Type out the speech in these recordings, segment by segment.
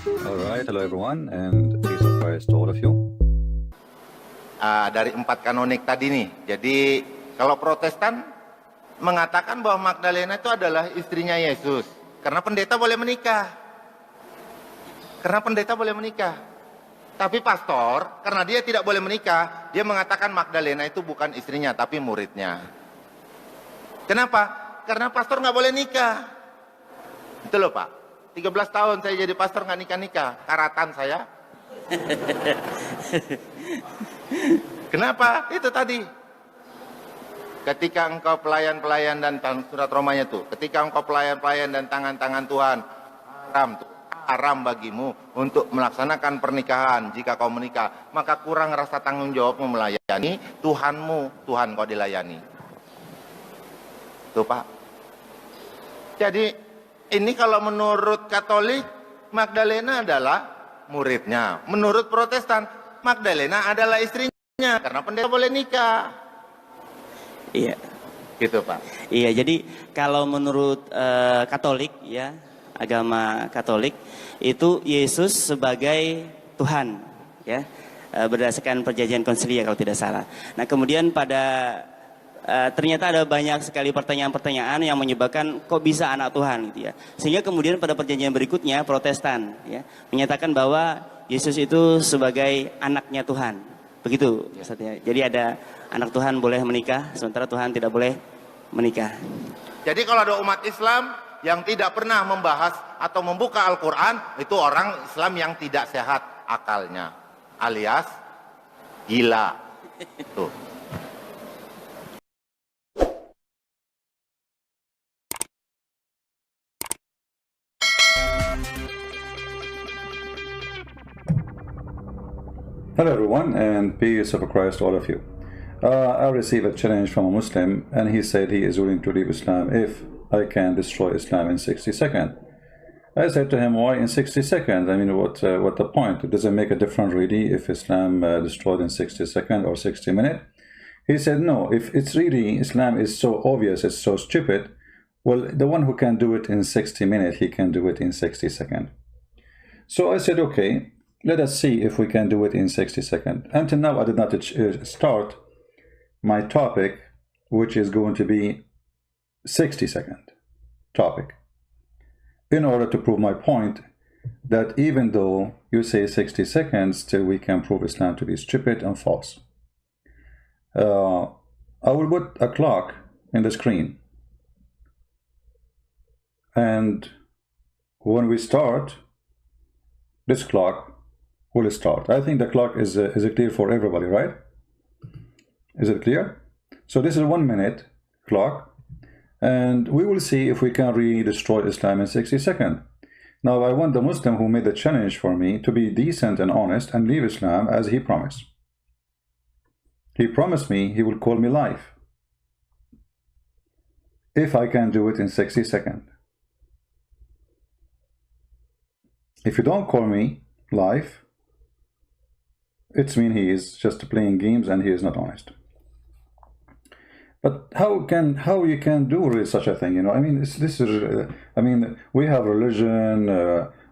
Alright, hello everyone, and peace of Christ to all of you. Dari 4 kanonik tadi nih. Jadi kalau Protestan mengatakan bahwa Magdalena itu adalah istrinya Yesus. Karena pendeta boleh menikah. Tapi pastor, karena dia tidak boleh menikah, dia mengatakan Magdalena itu bukan istrinya, tapi muridnya. Kenapa? Karena pastor nggak boleh nikah. Itu loh Pak. 13 tahun saya jadi pastor nggak nikah-nikah. Karatan saya. Kenapa? Itu tadi. Ketika engkau pelayan-pelayan dan surat Romanya tuh. Ketika engkau pelayan-pelayan dan tangan-tangan Tuhan. Haram bagimu untuk melaksanakan pernikahan jika kau menikah. Maka kurang rasa tanggung jawabmu melayani Tuhanmu. Tuhan kau dilayani. Tuh Pak. Jadi ini kalau menurut Katolik, Magdalena adalah muridnya. Menurut Protestan, Magdalena adalah istrinya. Karena pendeta boleh nikah. Iya. Gitu Pak. Iya, jadi kalau menurut Katolik ya, agama Katolik itu Yesus sebagai Tuhan ya, berdasarkan perjanjian konsilia kalau tidak salah. Nah, kemudian ternyata ada banyak sekali pertanyaan-pertanyaan yang menyebabkan kok bisa anak Tuhan gitu ya. Sehingga kemudian pada perjanjian berikutnya Protestan ya menyatakan bahwa Yesus itu sebagai anaknya Tuhan. Begitu Ustaz ya. Jadi ada anak Tuhan boleh menikah sementara Tuhan tidak boleh menikah. Jadi kalau ada umat Islam yang tidak pernah membahas atau membuka Al-Quran, itu orang Islam yang tidak sehat akalnya, alias gila. Tuh. Hello everyone, and peace of Christ to all of you. I received a challenge from a Muslim, and he said he is willing to leave Islam if I can destroy Islam in 60 seconds. I said to him, why in 60 seconds? I mean, what the point? Does it make a difference really if Islam destroyed in 60 seconds or 60 minutes? He said, no, if it's really, Islam is so obvious, it's so stupid, well, the one who can do it in 60 minutes, he can do it in 60 seconds. So I said, okay, let us see if we can do it in 60 seconds. Until now, I did not start my topic, which is going to be 60-second topic, in order to prove my point that even though you say 60 seconds, still we can prove Islam to be stupid and false. I will put a clock in the screen, and when we start, this clock will start. I think the clock is clear for everybody, right? Is it clear? So this is 1 minute clock, and we will see if we can really destroy Islam in 60 seconds. Now I want the Muslim who made the challenge for me to be decent and honest and leave Islam as he promised. He promised me he will call me live if I can do it in 60 seconds. If you don't call me live, it's mean he is just playing games and he is not honest. But how you can do really such a thing? You know, I mean, this is. I mean, we have religion.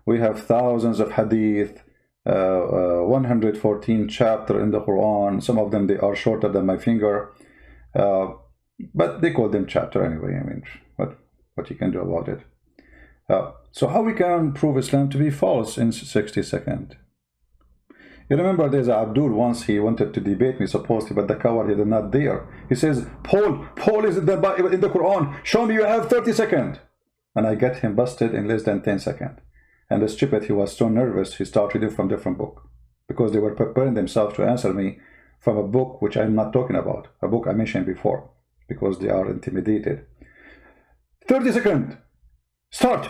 We have thousands of hadith, 114 chapter in the Quran. Some of them they are shorter than my finger, but they call them chapter anyway. I mean, what you can do about it? So how we can prove Islam to be false in 60 seconds? You remember there's Abdul once, he wanted to debate me supposedly, but the coward, he did not dare. He says, Paul is in the Quran, show me you have 30 seconds. And I get him busted in less than 10 seconds. And the stupid, he was so nervous, he started reading from different book. Because they were preparing themselves to answer me from a book which I'm not talking about. A book I mentioned before. Because they are intimidated. 30 seconds. Start.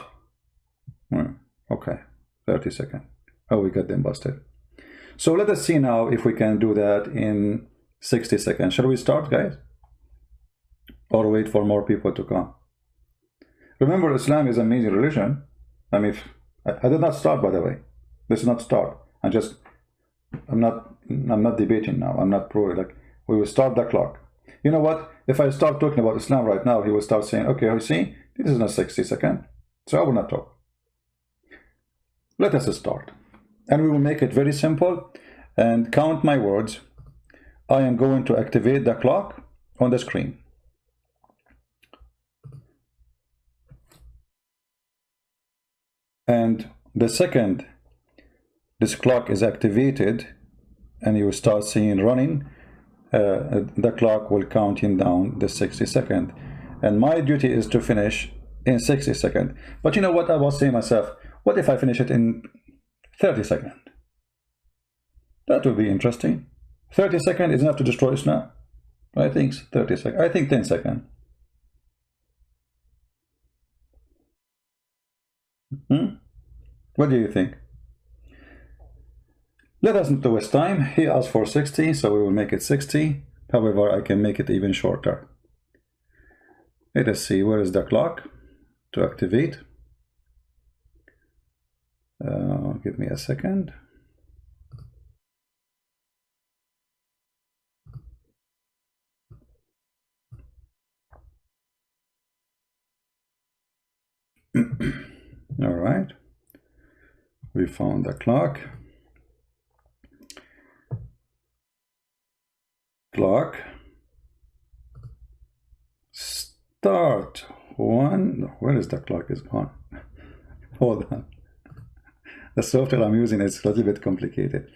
Okay, 30 seconds. Oh, we got them busted. So let us see now if we can do that in 60 seconds. Shall we start, guys? Or wait for more people to come? Remember, Islam is an amazing religion. I mean, I did not start, by the way. This is not start. I'm not debating now. I'm not pro. Like, we will start the clock. You know what? If I start talking about Islam right now, he will start saying, okay, you see, this is not 60 seconds. So I will not talk. let us start. And we will make it very simple and count my words. I am going to activate the clock on the screen. And the second this clock is activated and you start seeing running, the clock will counting down the 60 seconds. And my duty is to finish in 60 seconds. But you know what, I was saying myself, what if I finish it in 30 seconds? That would be interesting. 30 seconds is enough to destroy Islam. I think 30 seconds. I think 10 seconds. What do you think? Let us not waste time. He asked for 60, so we will make it 60. However, I can make it even shorter. Let us see, where is the clock to activate? Give me a second. All right, we found the clock. Start. One. Where is the clock? Is gone. Hold on. The software I'm using is a little bit complicated.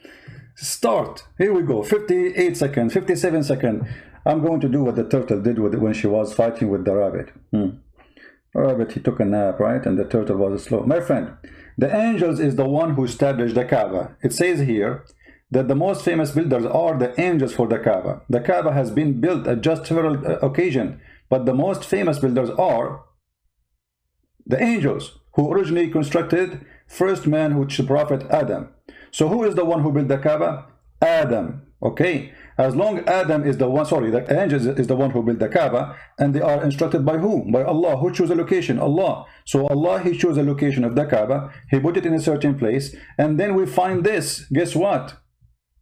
Start. Here we go. 58 seconds, 57 seconds. I'm going to do what the turtle did with it when she was fighting with the rabbit. The rabbit, he took a nap, right? And the turtle was slow. My friend, the angels is the one who established the Kaaba. It says here that the most famous builders are the angels for the Kaaba. The Kaaba has been built at just several occasions, but the most famous builders are the angels who originally constructed first man, which is Prophet Adam. So who is the one who built the Kaaba? Adam. Okay, as long Adam is the one, sorry, the angels is the one who built the Kaaba, and they are instructed by who? By Allah. Who chose a location? Allah. So Allah, he chose a location of the Kaaba, he put it in a certain place, and then we find this. Guess what?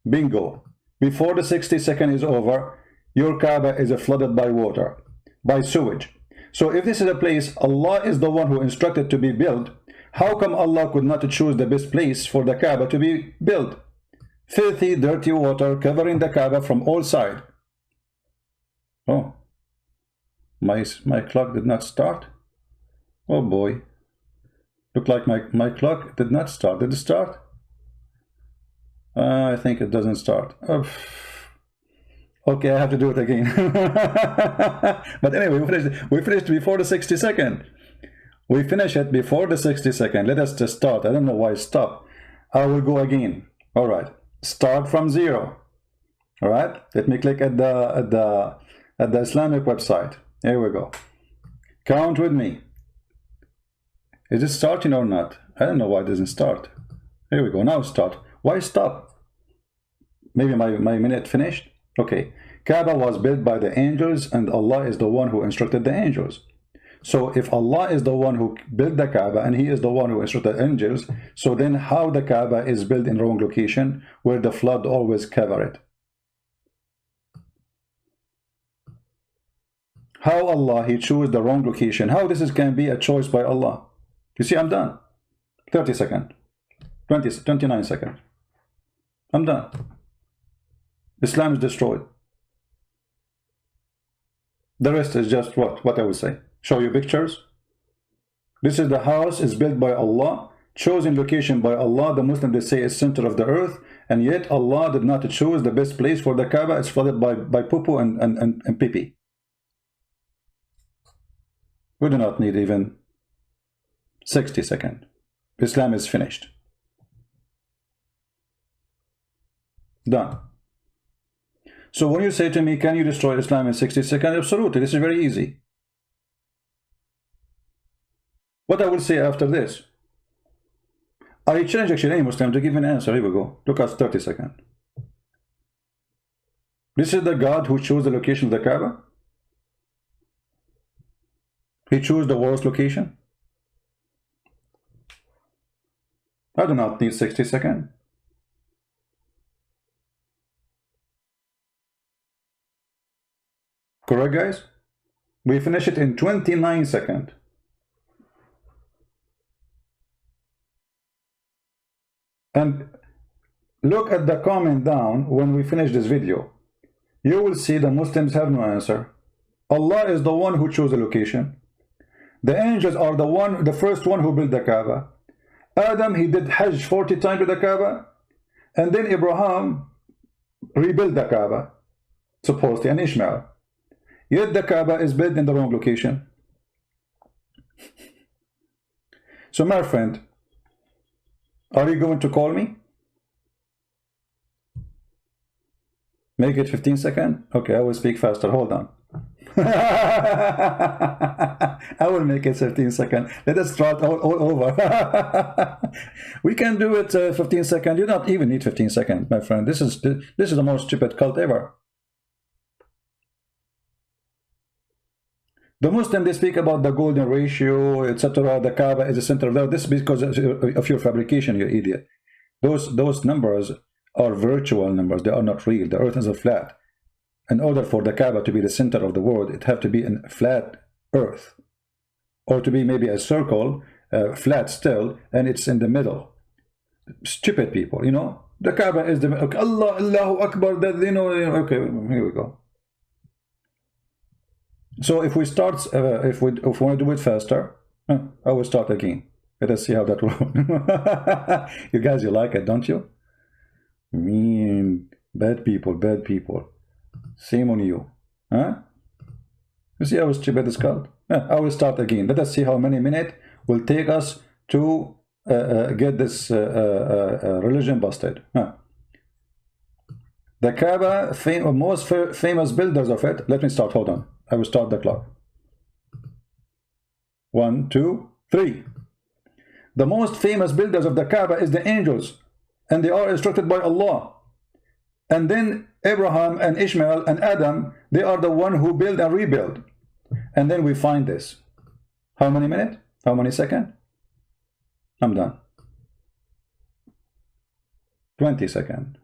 Bingo. Before the 60 seconds is over, your Kaaba is flooded by water, by sewage. So if this is a place Allah is the one who instructed to be built, how come Allah could not choose the best place for the Kaaba to be built? Filthy, dirty water covering the Kaaba from all sides. Oh, my clock did not start. Oh boy, look like my clock did not start. Did it start? I think it doesn't start. Okay, I have to do it again. But anyway, we finished before the 60 seconds. We finish it before the 60 seconds. Let us just start. I don't know why it stopped. I will go again. All right. Start from 0. All right. Let me click at the Islamic website. Here we go. Count with me. Is it starting or not? I don't know why it doesn't start. Here we go. Now start. Why stop? Maybe my minute finished. Okay. Kaaba was built by the angels, and Allah is the one who instructed the angels. So if Allah is the one who built the Kaaba and he is the one who instructed angels, so then how the Kaaba is built in wrong location where the flood always cover it? How Allah, he chose the wrong location? How this can be a choice by Allah? You see, I'm done. 30 seconds. 29 seconds. I'm done. Islam is destroyed. The rest is just what I would say. Show you pictures. This is the house, is built by Allah, chosen location by Allah. The Muslims, they say, is center of the earth, and yet Allah did not choose the best place for the Kaaba. It's flooded by poo-poo and pee-pee. We do not need even 60 seconds. Islam is finished. Done. So when you say to me, can you destroy Islam in 60 seconds? Absolutely, this is very easy. What I will say after this, I challenge actually any Muslim to give an answer. Here we go. Look at 30 seconds. This is the God who chose the location of the Kaaba. He chose the worst location. I do not need 60 seconds. Correct, guys? We finish it in 29 seconds. And look at the comment down when we finish this video. You will see the Muslims have no answer. Allah is the one who chose the location. The angels are the first one who built the Kaaba. Adam, he did Hajj 40 times to the Kaaba. And then Abraham rebuilt the Kaaba, supposedly, and Ishmael. Yet the Kaaba is built in the wrong location. So my friend, are you going to call me? Make it 15 seconds? Okay, I will speak faster. Hold on. I will make it 15 seconds. Let us start all over. We can do it 15 seconds. You don't even need 15 seconds, my friend. This is the most stupid cult ever. The Muslim, they speak about the golden ratio, etc. The Kaaba is the center of that. This is because of your fabrication, you idiot. Those numbers are virtual numbers. They are not real. The earth is a flat. In order for the Kaaba to be the center of the world, it have to be a flat earth, or to be maybe a circle, flat still, and it's in the middle. Stupid people, you know. The Kaaba is the Allahu Akbar. That, you know. Okay, here we go. So if we start, if we want to do it faster, I will start again. Let us see how that will. You guys, you like it, don't you? Mean, bad people, bad people. Shame on you, huh? You see how stupid this called? I will start again. Let us see how many minutes will take us to get this religion busted. The Kaaba, most famous builders of it. Let me start. Hold on. I will start the clock. 1, 2, 3. The most famous builders of the Kaaba is the angels, and they are instructed by Allah. And then Abraham and Ishmael and Adam, they are the one who build and rebuild. And then we find this. How many minutes? How many seconds? I'm done. 20 seconds.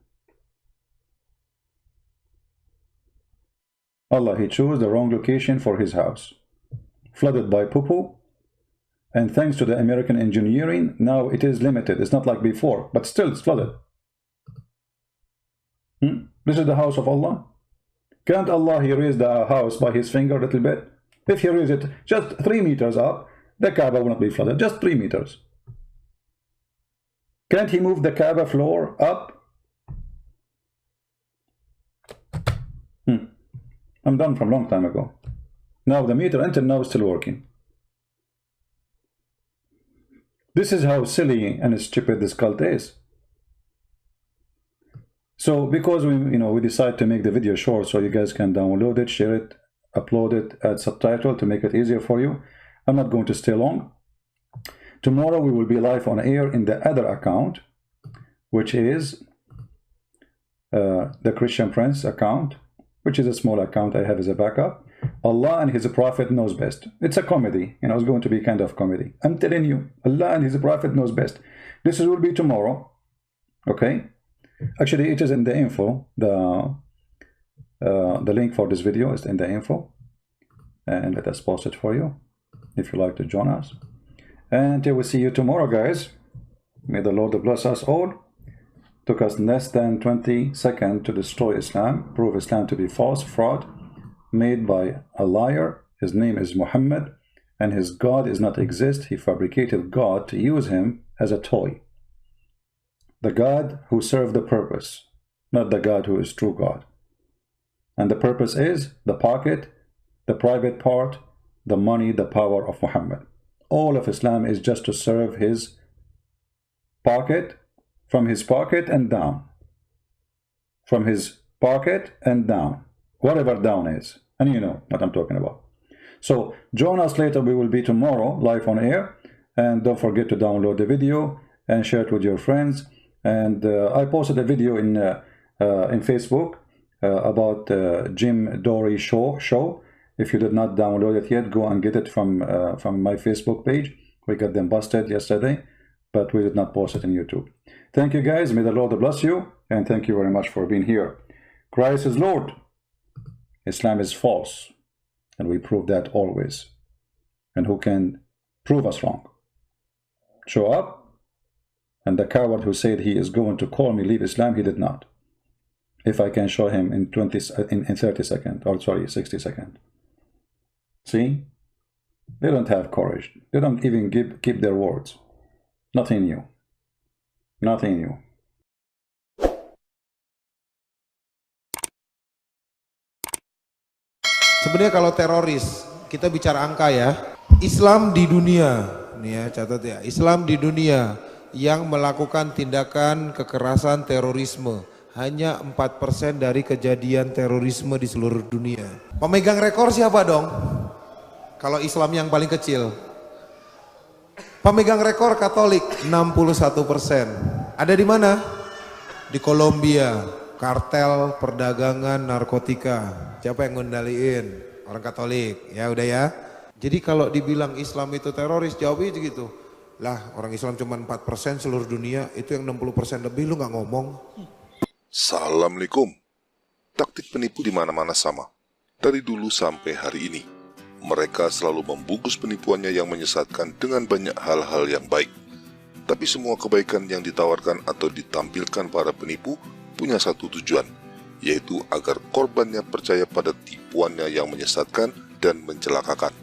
Allah, he chose the wrong location for his house. Flooded by poo-poo. And thanks to the American engineering, now it is limited. It's not like before, but still it's flooded. This is the house of Allah. Can't Allah, he raise the house by his finger a little bit? If he raise it just 3 meters up, the Kaaba will not be flooded. Just 3 meters. Can't he move the Kaaba floor up? I'm done from a long time ago. Now the meter until now is still working. This is how silly and stupid this cult is. So because we decide to make the video short so you guys can download it, share it, upload it, add subtitle to make it easier for you. I'm not going to stay long. Tomorrow we will be live on air in the other account, which is the Christian Prince account, which is a small account I have as a backup. Allah and his prophet knows best. It's a comedy, it's going to be kind of comedy. I'm telling you, Allah and his prophet knows best. This will be tomorrow, okay? Actually, it is in the info. The link for this video is in the info, and let us post it for you if you like to join us. And we see you tomorrow, guys. May the Lord bless us all. Took us less than 20 seconds to destroy Islam, prove Islam to be false, fraud, made by a liar. His name is Muhammad, and his God is not exist. He fabricated God to use him as a toy. The God who served the purpose, not the God who is true God. And the purpose is the pocket, the private part, the money, the power of Muhammad. All of Islam is just to serve his pocket, from his pocket and down. From his pocket and down. Whatever down is. And you know what I'm talking about. So join us later. We will be tomorrow live on air. And don't forget to download the video and share it with your friends. And I posted a video in Facebook about Jim Dory show. If you did not download it yet, go and get it from my Facebook page. We got them busted yesterday, but we did not post it on YouTube. Thank you, guys. May the Lord bless you, and thank you very much for being here. Christ is Lord. Islam is false, and we prove that always. And who can prove us wrong? Show up And the coward who said he is going to call me leave Islam, he did not. If I can show him in 30 seconds, or sorry, 60 seconds. See? They don't have courage. They don't even keep their words. Nothing new. Nothing new. Sebenarnya kalau teroris, kita bicara angka ya. Islam di dunia, nih ya catat ya. Islam di dunia yang melakukan tindakan kekerasan terorisme hanya 4% dari kejadian terorisme di seluruh dunia. Pemegang rekor siapa dong? Kalau Islam yang paling kecil. Pemegang rekor Katolik 61%. Ada di mana? Di Kolombia, kartel perdagangan narkotika. Siapa yang ngendaliin? Orang Katolik. Ya udah ya. Jadi kalau dibilang Islam itu teroris, jawabnya gitu. Lah orang Islam cuma 4% seluruh dunia, itu yang 60% lebih lu nggak ngomong. Assalamualaikum. Taktik penipu di mana-mana sama. Dari dulu sampai hari ini, mereka selalu membungkus penipuannya yang menyesatkan dengan banyak hal-hal yang baik. Tapi semua kebaikan yang ditawarkan atau ditampilkan para penipu punya satu tujuan, yaitu agar korbannya percaya pada tipuannya yang menyesatkan dan mencelakakan.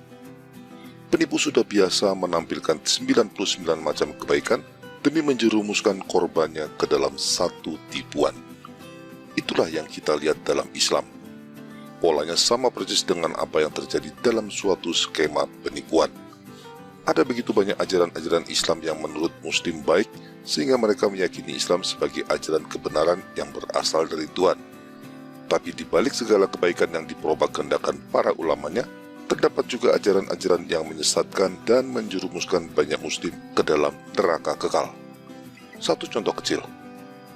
Penipu sudah biasa menampilkan 99 macam kebaikan demi menjerumuskan korbannya ke dalam satu tipuan. Itulah yang kita lihat dalam Islam. Polanya sama persis dengan apa yang terjadi dalam suatu skema penipuan. Ada begitu banyak ajaran-ajaran Islam yang menurut Muslim baik, sehingga mereka meyakini Islam sebagai ajaran kebenaran yang berasal dari Tuhan. Tapi di balik segala kebaikan yang dipropagandakan para ulamanya, terdapat juga ajaran-ajaran yang menyesatkan dan menjerumuskan banyak Muslim ke dalam neraka kekal. Satu contoh kecil.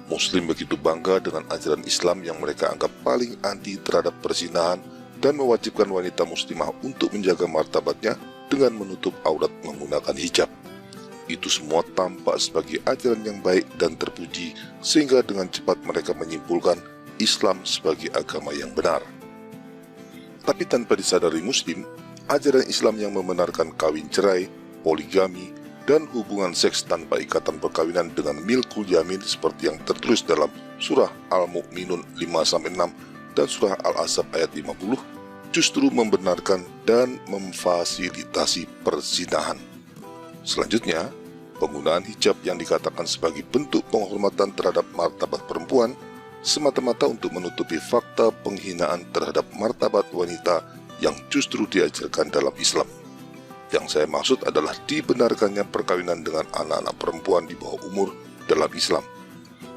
Muslim begitu bangga dengan ajaran Islam yang mereka anggap paling anti terhadap perzinahan dan mewajibkan wanita muslimah untuk menjaga martabatnya dengan menutup aurat menggunakan hijab. Itu semua tampak sebagai ajaran yang baik dan terpuji, sehingga dengan cepat mereka menyimpulkan Islam sebagai agama yang benar. Tapi tanpa disadari Muslim, ajaran Islam yang membenarkan kawin cerai, poligami, dan hubungan seks tanpa ikatan perkawinan dengan milkul yamin seperti yang tertulis dalam surah Al-Mu'minun 5-6 dan surah Al-Ahzab ayat 50 justru membenarkan dan memfasilitasi perzinahan. Selanjutnya, penggunaan hijab yang dikatakan sebagai bentuk penghormatan terhadap martabat perempuan semata-mata untuk menutupi fakta penghinaan terhadap martabat wanita yang justru diajarkan dalam Islam. Yang saya maksud adalah dibenarkannya perkawinan dengan anak-anak perempuan di bawah umur dalam Islam.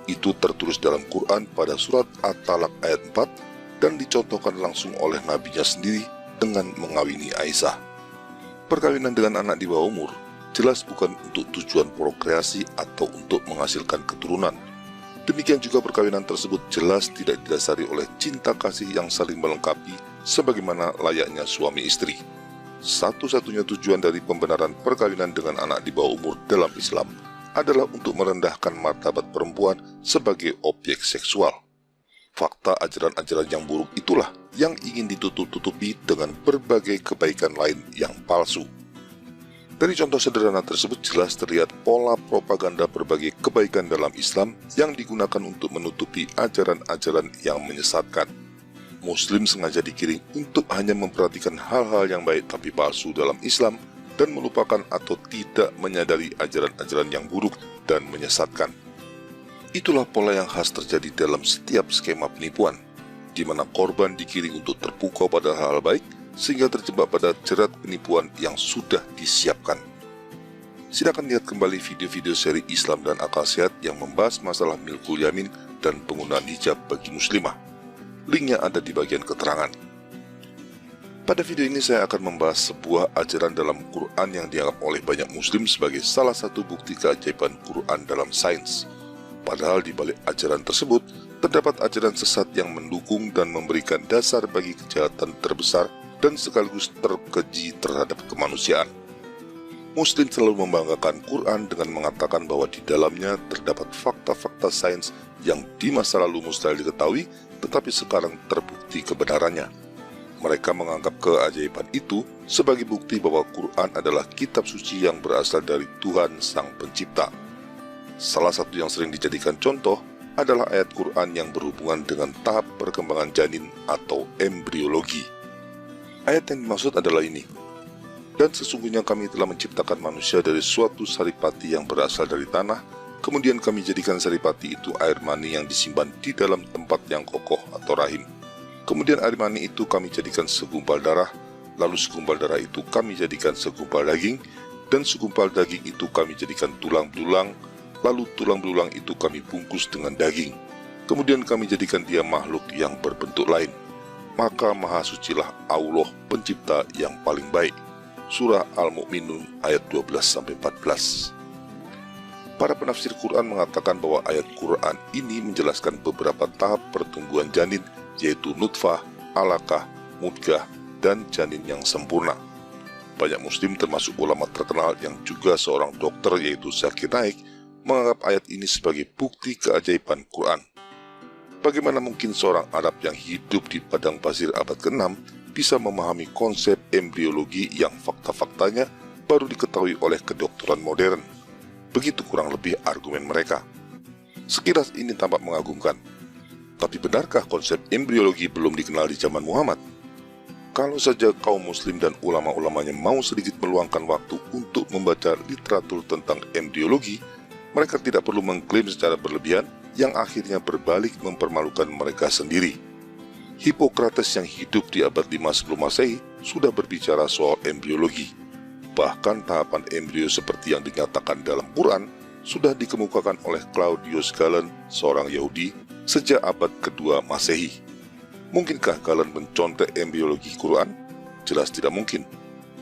Itu tertulis dalam Quran pada surat At-Talaq ayat 4 dan dicontohkan langsung oleh nabinya sendiri dengan mengawini Aisyah. Perkawinan dengan anak di bawah umur jelas bukan untuk tujuan prokreasi atau untuk menghasilkan keturunan. Demikian juga perkawinan tersebut jelas tidak didasari oleh cinta kasih yang saling melengkapi sebagaimana layaknya suami istri. Satu-satunya tujuan dari pembenaran perkawinan dengan anak di bawah umur dalam Islam adalah untuk merendahkan martabat perempuan sebagai objek seksual. Fakta ajaran-ajaran yang buruk itulah yang ingin ditutup-tutupi dengan berbagai kebaikan lain yang palsu. Dari contoh sederhana tersebut jelas terlihat pola propaganda berbagai kebaikan dalam Islam yang digunakan untuk menutupi ajaran-ajaran yang menyesatkan. Muslim sengaja digiring untuk hanya memperhatikan hal-hal yang baik tapi palsu dalam Islam dan melupakan atau tidak menyadari ajaran-ajaran yang buruk dan menyesatkan. Itulah pola yang khas terjadi dalam setiap skema penipuan, di mana korban digiring untuk terpukau pada hal baik sehingga terjebak pada jerat penipuan yang sudah disiapkan. Silakan lihat kembali video-video seri Islam dan Akal Sehat yang membahas masalah milkul yamin dan penggunaan hijab bagi muslimah. Linknya ada di bagian keterangan. Pada video ini saya akan membahas sebuah ajaran dalam Quran yang dianggap oleh banyak muslim sebagai salah satu bukti keajaiban Quran dalam sains. Padahal di balik ajaran tersebut, terdapat ajaran sesat yang mendukung dan memberikan dasar bagi kejahatan terbesar dan sekaligus terkeji terhadap kemanusiaan. Muslim selalu membanggakan Quran dengan mengatakan bahwa di dalamnya terdapat fakta-fakta sains yang di masa lalu mustahil diketahui, tetapi sekarang terbukti kebenarannya. Mereka menganggap keajaiban itu sebagai bukti bahwa Quran adalah kitab suci yang berasal dari Tuhan Sang Pencipta. Salah satu yang sering dijadikan contoh adalah ayat Quran yang berhubungan dengan tahap perkembangan janin atau embriologi. Ayat yang dimaksud adalah ini. Dan sesungguhnya kami telah menciptakan manusia dari suatu saripati yang berasal dari tanah, kemudian kami jadikan saripati itu air mani yang disimpan di dalam tempat yang kokoh atau rahim. Kemudian air mani itu kami jadikan segumpal darah, lalu segumpal darah itu kami jadikan segumpal daging, dan segumpal daging itu kami jadikan tulang belulang, lalu tulang belulang itu kami bungkus dengan daging. Kemudian kami jadikan dia makhluk yang berbentuk lain. Maka maha sucilah Allah pencipta yang paling baik. Surah Al-Mu'minun ayat 12-14. Para penafsir Quran mengatakan bahwa ayat Quran ini menjelaskan beberapa tahap pertumbuhan janin, yaitu nutfah, alaqah, mudghah, dan janin yang sempurna. Banyak muslim termasuk ulama terkenal yang juga seorang dokter yaitu Zakir Naik menganggap ayat ini sebagai bukti keajaiban Quran. Bagaimana mungkin seorang Arab yang hidup di padang pasir abad ke-6 bisa memahami konsep embriologi yang fakta-faktanya baru diketahui oleh kedokteran modern? Begitu kurang lebih argumen mereka. Sekilas ini tampak mengagumkan. Tapi benarkah konsep embriologi belum dikenal di zaman Muhammad? Kalau saja kaum muslim dan ulama-ulamanya mau sedikit meluangkan waktu untuk membaca literatur tentang embriologi, mereka tidak perlu mengklaim secara berlebihan yang akhirnya berbalik mempermalukan mereka sendiri. Hippocrates yang hidup di abad 5 sebelum Masehi sudah berbicara soal embriologi. Bahkan tahapan embrio seperti yang dinyatakan dalam Quran sudah dikemukakan oleh Claudius Galen, seorang Yahudi, sejak abad kedua Masehi. Mungkinkah Galen mencontek embriologi Quran? Jelas tidak mungkin.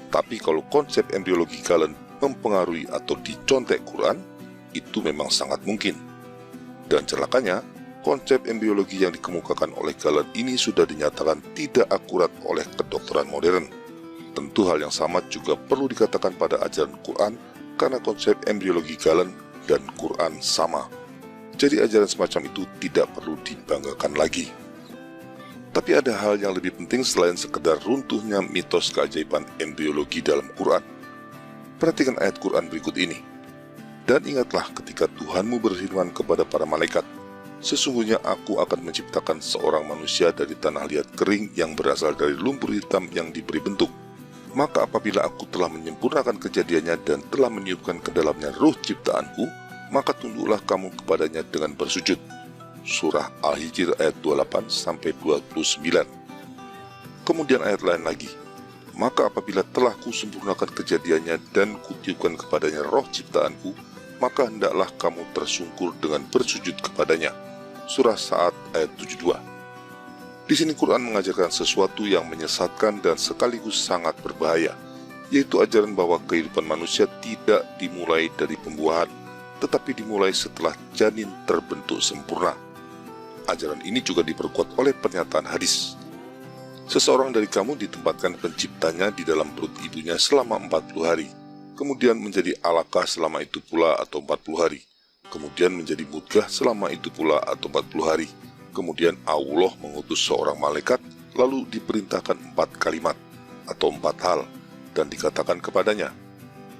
Tapi kalau konsep embriologi Galen mempengaruhi atau dicontek Quran, itu memang sangat mungkin. Dan celakanya, konsep embriologi yang dikemukakan oleh Galen ini sudah dinyatakan tidak akurat oleh kedokteran modern. Tentu hal yang sama juga perlu dikatakan pada ajaran Quran karena konsep embriologi Galen dan Quran sama. Jadi ajaran semacam itu tidak perlu dibanggakan lagi. Tapi ada hal yang lebih penting selain sekedar runtuhnya mitos keajaiban embriologi dalam Quran. Perhatikan ayat Quran berikut ini. Dan ingatlah ketika Tuhanmu berfirman kepada para malaikat, sesungguhnya aku akan menciptakan seorang manusia dari tanah liat kering yang berasal dari lumpur hitam yang diberi bentuk. Maka apabila aku telah menyempurnakan kejadiannya dan telah meniupkan ke dalamnya ruh ciptaanku, maka tunduklah kamu kepadanya dengan bersujud. Surah Al-Hijr ayat 28-29. Kemudian ayat lain lagi. Maka apabila telah kusempurnakan kejadiannya dan kutiupkan kepadanya roh ciptaanku, maka hendaklah kamu tersungkur dengan bersujud kepadanya. Surah Sa'ad ayat 72. Di sini Quran mengajarkan sesuatu yang menyesatkan dan sekaligus sangat berbahaya, yaitu ajaran bahwa kehidupan manusia tidak dimulai dari pembuahan, tetapi dimulai setelah janin terbentuk sempurna. Ajaran ini juga diperkuat oleh pernyataan hadis. Seseorang dari kamu ditempatkan penciptanya di dalam perut ibunya selama 40 hari, kemudian menjadi alaqah selama itu pula atau 40 hari, kemudian menjadi mudghah selama itu pula atau 40 hari. Kemudian Allah mengutus seorang malaikat, lalu diperintahkan 4 kalimat atau 4 hal, dan dikatakan kepadanya,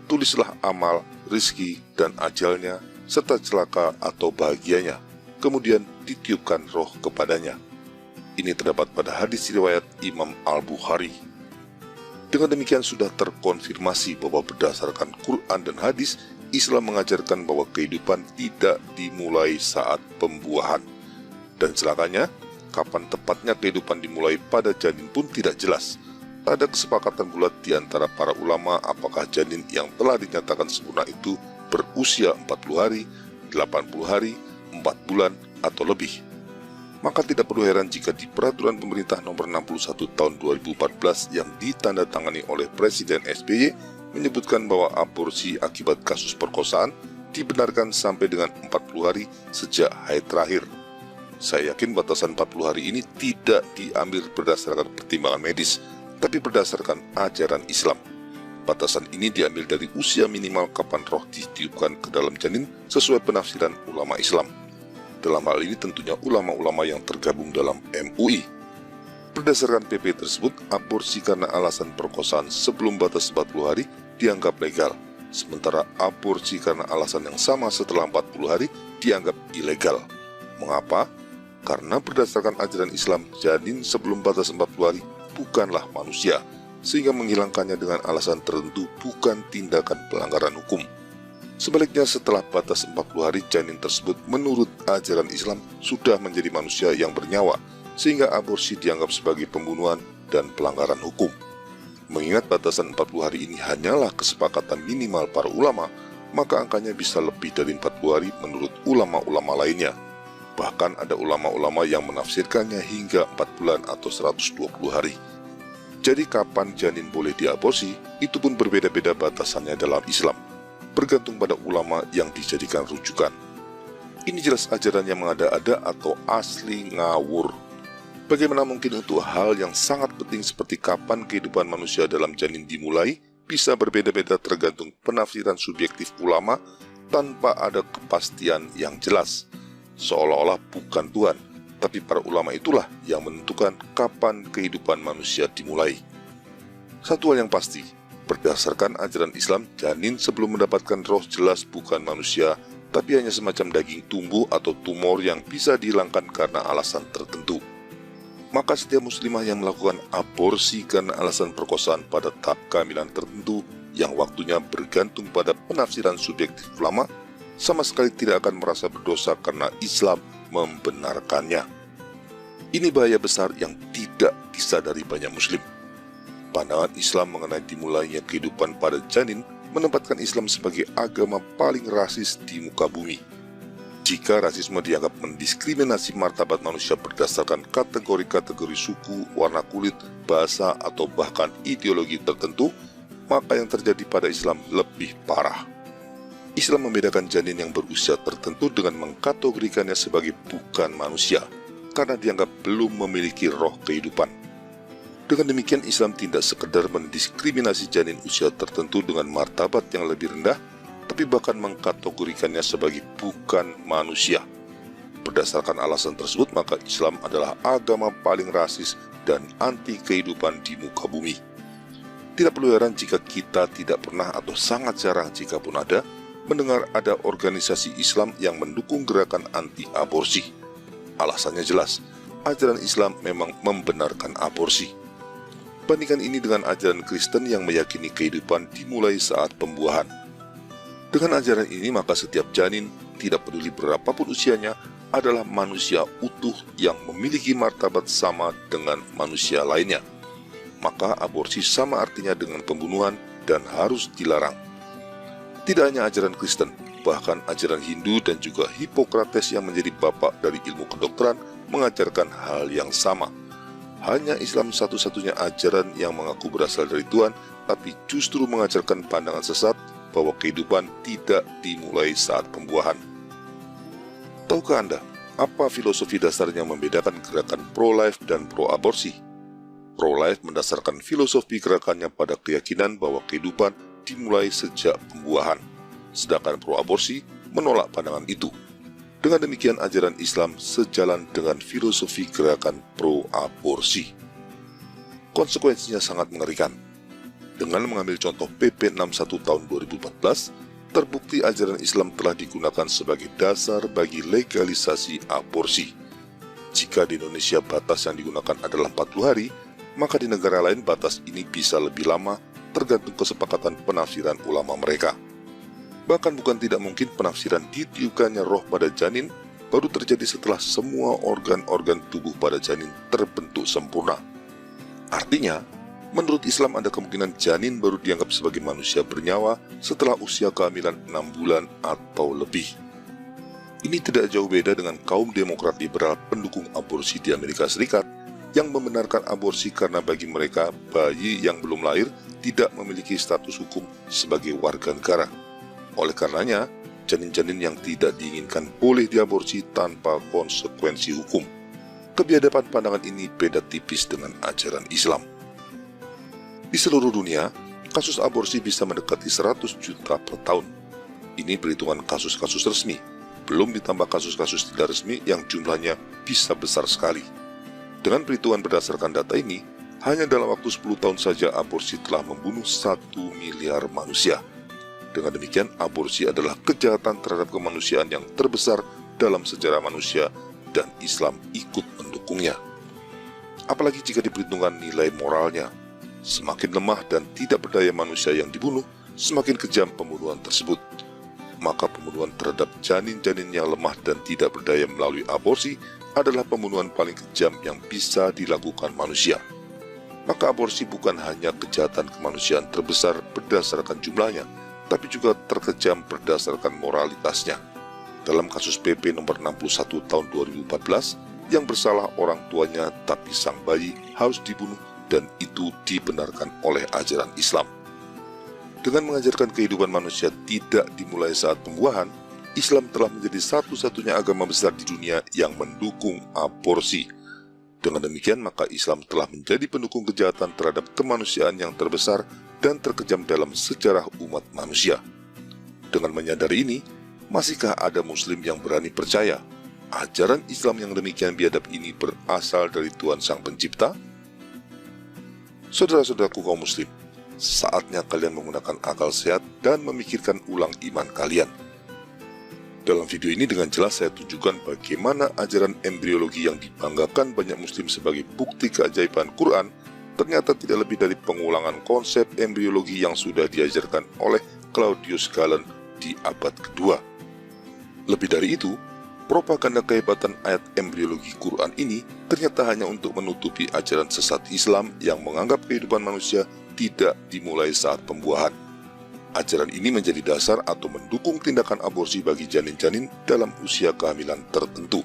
tulislah amal, rizki, dan ajalnya, serta celaka atau bahagianya. Kemudian ditiupkan roh kepadanya. Ini terdapat pada hadis riwayat Imam Al-Bukhari. Dengan demikian sudah terkonfirmasi bahwa berdasarkan Quran dan hadis, Islam mengajarkan bahwa kehidupan tidak dimulai saat pembuahan. Dan celakanya, kapan tepatnya kehidupan dimulai pada janin pun tidak jelas. Tak ada kesepakatan bulat di antara para ulama apakah janin yang telah dinyatakan sempurna itu berusia 40 hari, 80 hari, 4 bulan, atau lebih. Maka tidak perlu heran jika di peraturan pemerintah nomor 61 tahun 2014 yang ditandatangani oleh Presiden SBY menyebutkan bahwa aborsi akibat kasus perkosaan dibenarkan sampai dengan 40 hari sejak haid terakhir. Saya yakin batasan 40 hari ini tidak diambil berdasarkan pertimbangan medis, tapi berdasarkan ajaran Islam. Batasan ini diambil dari usia minimal kapan roh ditiupkan ke dalam janin sesuai penafsiran ulama Islam. Dalam hal ini tentunya ulama-ulama yang tergabung dalam MUI. Berdasarkan PP tersebut, aborsi karena alasan perkosaan sebelum batas 40 hari dianggap legal, sementara aborsi karena alasan yang sama setelah 40 hari dianggap ilegal. Mengapa? Karena berdasarkan ajaran Islam, janin sebelum batas 40 hari bukanlah manusia, sehingga menghilangkannya dengan alasan tertentu bukan tindakan pelanggaran hukum. Sebaliknya, setelah batas 40 hari, janin tersebut menurut ajaran Islam sudah menjadi manusia yang bernyawa, sehingga aborsi dianggap sebagai pembunuhan dan pelanggaran hukum. Mengingat batasan 40 hari ini hanyalah kesepakatan minimal para ulama, maka angkanya bisa lebih dari 40 hari menurut ulama-ulama lainnya. Bahkan ada ulama-ulama yang menafsirkannya hingga 4 bulan atau 120 hari. Jadi kapan janin boleh diaborsi, itu pun berbeda-beda batasannya dalam Islam, bergantung pada ulama yang dijadikan rujukan. Ini jelas ajaran yang mengada-ada atau asli ngawur. Bagaimana mungkin untuk hal yang sangat penting seperti kapan kehidupan manusia dalam janin dimulai bisa berbeda-beda tergantung penafsiran subjektif ulama tanpa ada kepastian yang jelas. Seolah-olah bukan Tuhan, tapi para ulama itulah yang menentukan kapan kehidupan manusia dimulai. Satu hal yang pasti, berdasarkan ajaran Islam, janin sebelum mendapatkan roh jelas bukan manusia, tapi hanya semacam daging tumbuh atau tumor yang bisa dihilangkan karena alasan tertentu. Maka setiap muslimah yang melakukan aborsi karena alasan perkosaan pada tahap kehamilan tertentu yang waktunya bergantung pada penafsiran subjektif ulama, sama sekali tidak akan merasa berdosa karena Islam membenarkannya. Ini bahaya besar yang tidak disadari banyak muslim. Pandangan Islam mengenai dimulainya kehidupan pada janin menempatkan Islam sebagai agama paling rasis di muka bumi. Jika rasisme dianggap mendiskriminasi martabat manusia berdasarkan kategori-kategori suku, warna kulit, bahasa, atau bahkan ideologi tertentu, maka yang terjadi pada Islam lebih parah. Islam membedakan janin yang berusia tertentu dengan mengkategorikannya sebagai bukan manusia, karena dianggap belum memiliki roh kehidupan. Dengan demikian, Islam tidak sekedar mendiskriminasi janin usia tertentu dengan martabat yang lebih rendah, tapi bahkan mengkategorikannya sebagai bukan manusia. Berdasarkan alasan tersebut, maka Islam adalah agama paling rasis dan anti kehidupan di muka bumi. Tidak perlu heran jika kita tidak pernah atau sangat jarang jika pun ada, mendengar ada organisasi Islam yang mendukung gerakan anti-aborsi. Alasannya jelas, ajaran Islam memang membenarkan aborsi. Bandingkan ini dengan ajaran Kristen yang meyakini kehidupan dimulai saat pembuahan. Dengan ajaran ini, maka setiap janin, tidak peduli berapapun usianya, adalah manusia utuh yang memiliki martabat sama dengan manusia lainnya. Maka aborsi sama artinya dengan pembunuhan dan harus dilarang. Tidak hanya ajaran Kristen, bahkan ajaran Hindu dan juga Hippocrates yang menjadi bapak dari ilmu kedokteran mengajarkan hal yang sama. Hanya Islam satu-satunya ajaran yang mengaku berasal dari Tuhan, tapi justru mengajarkan pandangan sesat bahwa kehidupan tidak dimulai saat pembuahan. Tahukah Anda, apa filosofi dasarnya membedakan gerakan pro-life dan pro-aborsi? Pro-life mendasarkan filosofi gerakannya pada keyakinan bahwa kehidupan dimulai sejak pembuahan, sedangkan pro-aborsi menolak pandangan itu. Dengan demikian, ajaran Islam sejalan dengan filosofi gerakan pro-aborsi. Konsekuensinya sangat mengerikan. Dengan mengambil contoh PP 61 tahun 2014, terbukti ajaran Islam telah digunakan sebagai dasar bagi legalisasi aborsi. Jika di Indonesia batas yang digunakan adalah 40 hari, maka di negara lain batas ini bisa lebih lama tergantung kesepakatan penafsiran ulama mereka. Bahkan bukan tidak mungkin penafsiran ditiupkannya roh pada janin baru terjadi setelah semua organ-organ tubuh pada janin terbentuk sempurna. Artinya, menurut Islam ada kemungkinan janin baru dianggap sebagai manusia bernyawa setelah usia kehamilan 6 bulan atau lebih. Ini tidak jauh beda dengan kaum demokrat liberal pendukung aborsi di Amerika Serikat yang membenarkan aborsi karena bagi mereka bayi yang belum lahir tidak memiliki status hukum sebagai warga negara. Oleh karenanya, janin-janin yang tidak diinginkan boleh diaborsi tanpa konsekuensi hukum. Kebiadaban pandangan ini beda tipis dengan ajaran Islam. Di seluruh dunia, kasus aborsi bisa mendekati 100 juta per tahun. Ini perhitungan kasus-kasus resmi, belum ditambah kasus-kasus tidak resmi yang jumlahnya bisa besar sekali. Dengan perhitungan berdasarkan data ini, hanya dalam waktu 10 tahun saja aborsi telah membunuh 1 miliar manusia. Dengan demikian, aborsi adalah kejahatan terhadap kemanusiaan yang terbesar dalam sejarah manusia dan Islam ikut mendukungnya. Apalagi jika diperhitungkan nilai moralnya. Semakin lemah dan tidak berdaya manusia yang dibunuh, semakin kejam pembunuhan tersebut. Maka pembunuhan terhadap janin-janin yang lemah dan tidak berdaya melalui aborsi adalah pembunuhan paling kejam yang bisa dilakukan manusia. Maka aborsi bukan hanya kejahatan kemanusiaan terbesar berdasarkan jumlahnya, tapi juga terkejam berdasarkan moralitasnya. Dalam kasus PP nomor 61 tahun 2014, yang bersalah orang tuanya tapi sang bayi harus dibunuh dan itu dibenarkan oleh ajaran Islam. Dengan mengajarkan kehidupan manusia tidak dimulai saat pembuahan, Islam telah menjadi satu-satunya agama besar di dunia yang mendukung aborsi. Dengan demikian, maka Islam telah menjadi pendukung kejahatan terhadap kemanusiaan yang terbesar dan terkejam dalam sejarah umat manusia. Dengan menyadari ini, masihkah ada Muslim yang berani percaya ajaran Islam yang demikian biadab ini berasal dari Tuhan Sang Pencipta? Saudara-saudaraku kaum Muslim, saatnya kalian menggunakan akal sehat dan memikirkan ulang iman kalian. Dalam video ini dengan jelas saya tunjukkan bagaimana ajaran embriologi yang dibanggakan banyak Muslim sebagai bukti keajaiban Quran ternyata tidak lebih dari pengulangan konsep embriologi yang sudah diajarkan oleh Claudius Galen di abad kedua. Lebih dari itu, propaganda kehebatan ayat embriologi Quran ini ternyata hanya untuk menutupi ajaran sesat Islam yang menganggap kehidupan manusia tidak dimulai saat pembuahan. Ajaran ini menjadi dasar atau mendukung tindakan aborsi bagi janin-janin dalam usia kehamilan tertentu.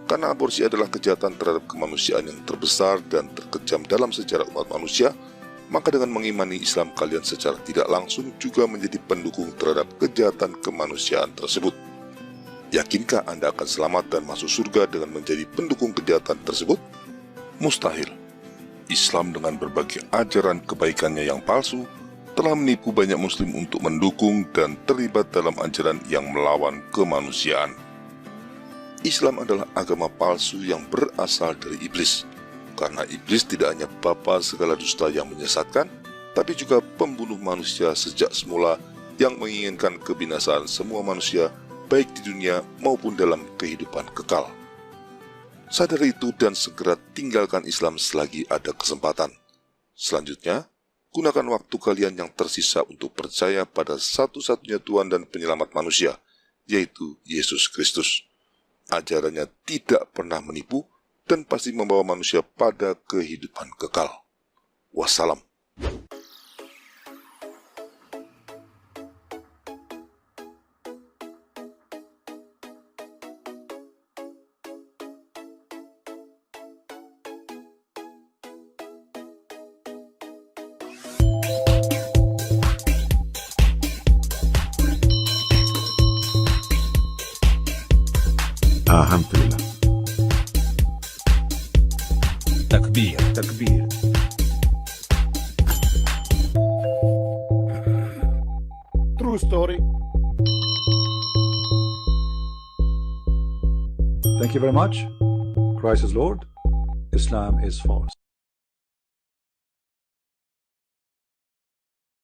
Karena aborsi adalah kejahatan terhadap kemanusiaan yang terbesar dan terkejam dalam sejarah umat manusia, maka dengan mengimani Islam kalian secara tidak langsung juga menjadi pendukung terhadap kejahatan kemanusiaan tersebut. Yakinkah Anda akan selamat dan masuk surga dengan menjadi pendukung kejahatan tersebut? Mustahil. Islam dengan berbagai ajaran kebaikannya yang palsu telah menipu banyak Muslim untuk mendukung dan terlibat dalam ajaran yang melawan kemanusiaan. Islam adalah agama palsu yang berasal dari iblis, karena iblis tidak hanya bapa segala dusta yang menyesatkan, tapi juga pembunuh manusia sejak semula yang menginginkan kebinasaan semua manusia baik di dunia maupun dalam kehidupan kekal. Sadari itu dan segera tinggalkan Islam selagi ada kesempatan. Selanjutnya, gunakan waktu kalian yang tersisa untuk percaya pada satu-satunya Tuhan dan penyelamat manusia, yaitu Yesus Kristus. Ajarannya tidak pernah menipu dan pasti membawa manusia pada kehidupan kekal. Wassalam. Alhamdulillah. Takbir. Takbir. True story. Thank you very much. Christ is Lord. Islam is false.